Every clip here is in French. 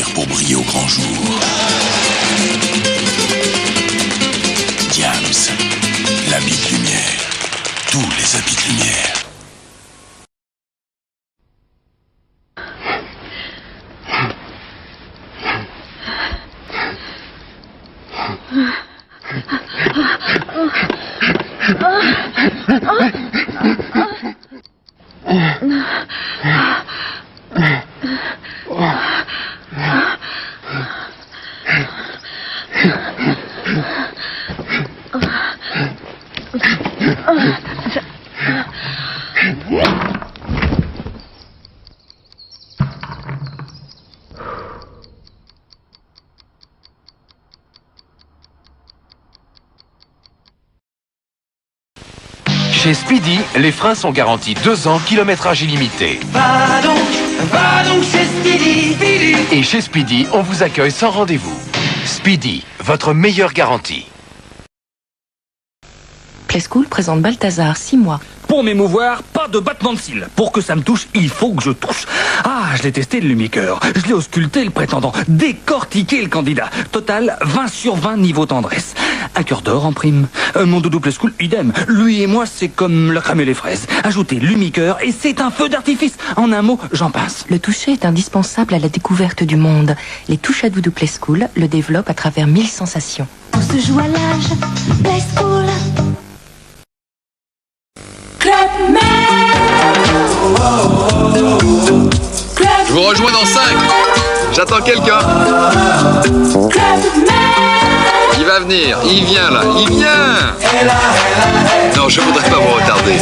lumière pour briller au grand jour. Diams, l'habit de lumière. Tous les habits de lumière. Chez Speedy, les freins sont garantis 2 ans, kilométrage illimité. Va donc chez Speedy, Speedy. Et chez Speedy, on vous accueille sans rendez-vous. Speedy, votre meilleure garantie. Play School présente Balthazar, 6 mois. Pour m'émouvoir, pas de battement de cils. Pour que ça me touche, il faut que je touche. Ah, je l'ai testé le Lumiqueur. Je l'ai ausculté le prétendant. Décortiqué le candidat. Total, 20 sur 20 niveau tendresse. Un cœur d'or en prime. Mon doudou Play School, idem. Lui et moi, c'est comme la crème et les fraises. Ajoutez Lumiqueur et c'est un feu d'artifice. En un mot, j'en pince. Le toucher est indispensable à la découverte du monde. Les touches à doudou Play School le développent à travers 1000 sensations. Tout se joue à l'âge Play School. Club Med. Je vous rejoins dans 5. J'attends quelqu'un. Club Med. Il va venir, il vient là, il vient. Non, je voudrais pas vous retarder.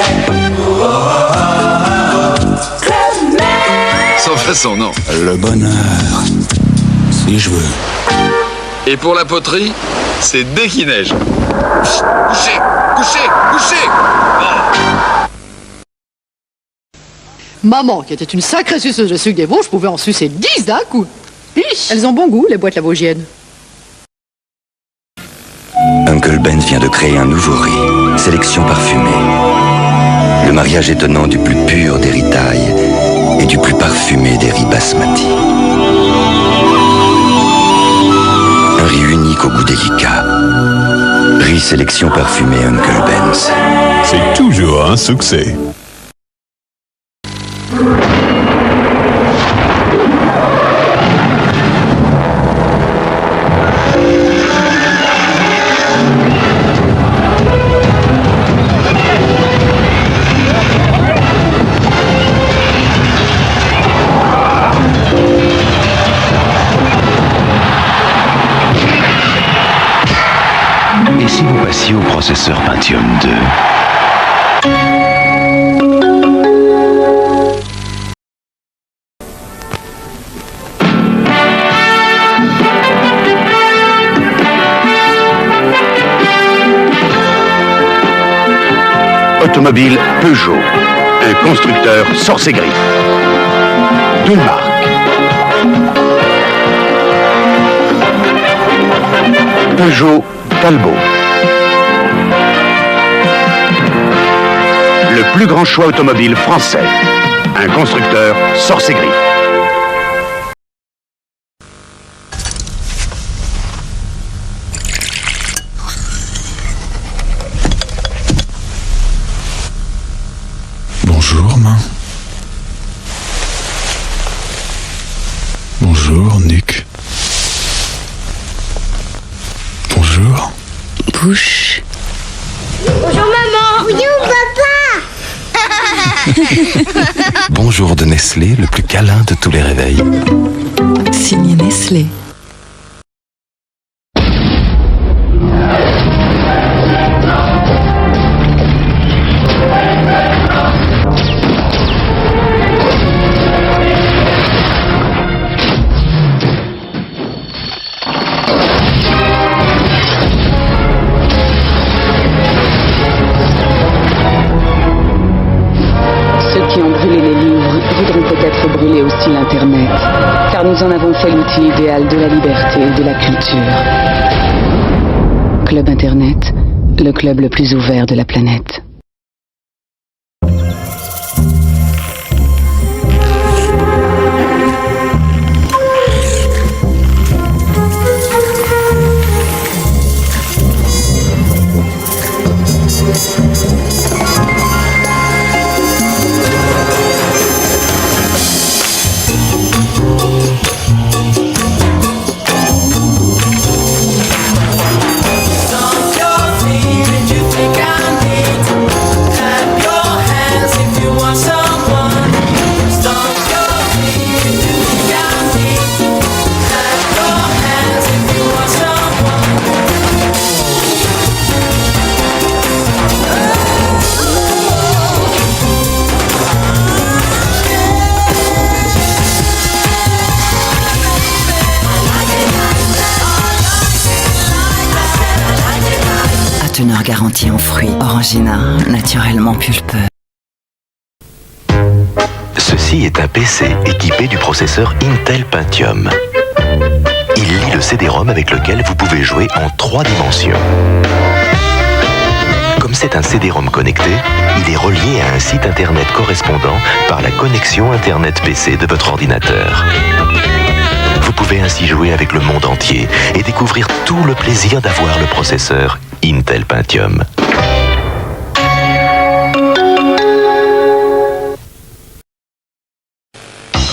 Club Med. Sans façon, non. Le bonheur, si je veux. Et pour la poterie, c'est dès qu'il neige. Couchez, couchez, couchez. Maman, qui était une sacrée suceuse de sucre des Vosges, pouvait en sucer 10 d'un coup. Elles ont bon goût, les boîtes lavaugiennes. Uncle Ben vient de créer un nouveau riz, sélection parfumée. Le mariage étonnant du plus pur des riz thaï et du plus parfumé des riz basmati. Un riz unique au goût délicat. Riz sélection parfumée Uncle Ben's. C'est toujours un succès. Et si vous passiez au processeur Pentium 2 ? Automobile Peugeot, un constructeur sorce et griffe. D'une marque. Peugeot Talbot. Le plus grand choix automobile français. Un constructeur sorce et griffe. Bonjour, main. Bonjour, nuque. Bonjour. Bouche. Bonjour maman. Bonjour papa. Bonjour de Nestlé, le plus câlin de tous les réveils. Signé Nestlé. Ceux qui ont brûlé les livres voudront peut-être brûler aussi l'Internet, car nous en avons fait l'outil idéal de la liberté et de la culture. Club Internet, le club le plus ouvert de la planète. teneur garantie en fruits. Orangina, naturellement pulpeux. Ceci est un PC équipé du processeur Intel Pentium. Il lit le CD-ROM avec lequel vous pouvez jouer en 3 dimensions. Comme c'est un CD-ROM connecté, il est relié à un site internet correspondant par la connexion internet PC de votre ordinateur. Vous pouvez ainsi jouer avec le monde entier et découvrir tout le plaisir d'avoir le processeur Intel Pentium.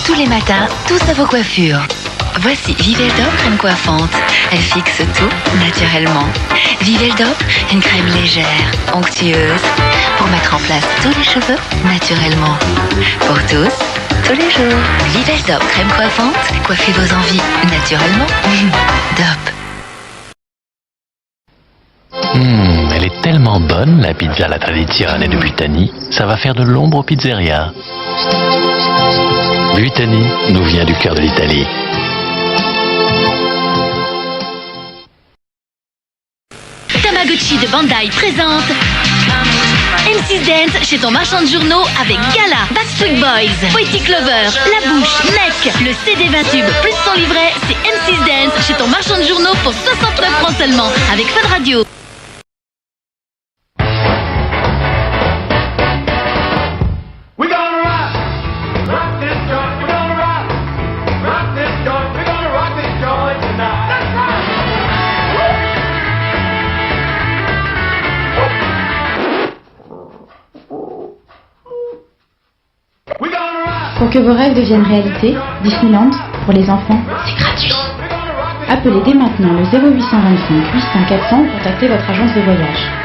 Tous les matins, tous à vos coiffures. Voici Viveldop crème coiffante. Elle fixe tout naturellement. Viveldop, une crème légère, onctueuse, pour mettre en place tous les cheveux naturellement. Pour tous les jours. Viveldop crème coiffante, coiffez vos envies naturellement. Dop. Elle est tellement bonne, la pizza alla tradizione de Butani, ça va faire de l'ombre aux pizzerias. Butani nous vient du cœur de l'Italie. Tamagotchi de Bandai présente M6 Dance chez ton marchand de journaux avec Gala, Backstreet Boys, Poetic Lover, La Bouche, Neck, le CD 20 tubes plus son livret, c'est M6 Dance chez ton marchand de journaux pour 69 francs seulement avec Fun Radio. Pour que vos rêves deviennent réalité, Disneyland, pour les enfants, c'est gratuit. Appelez dès maintenant le 0825 800 400 pour contacter votre agence de voyage.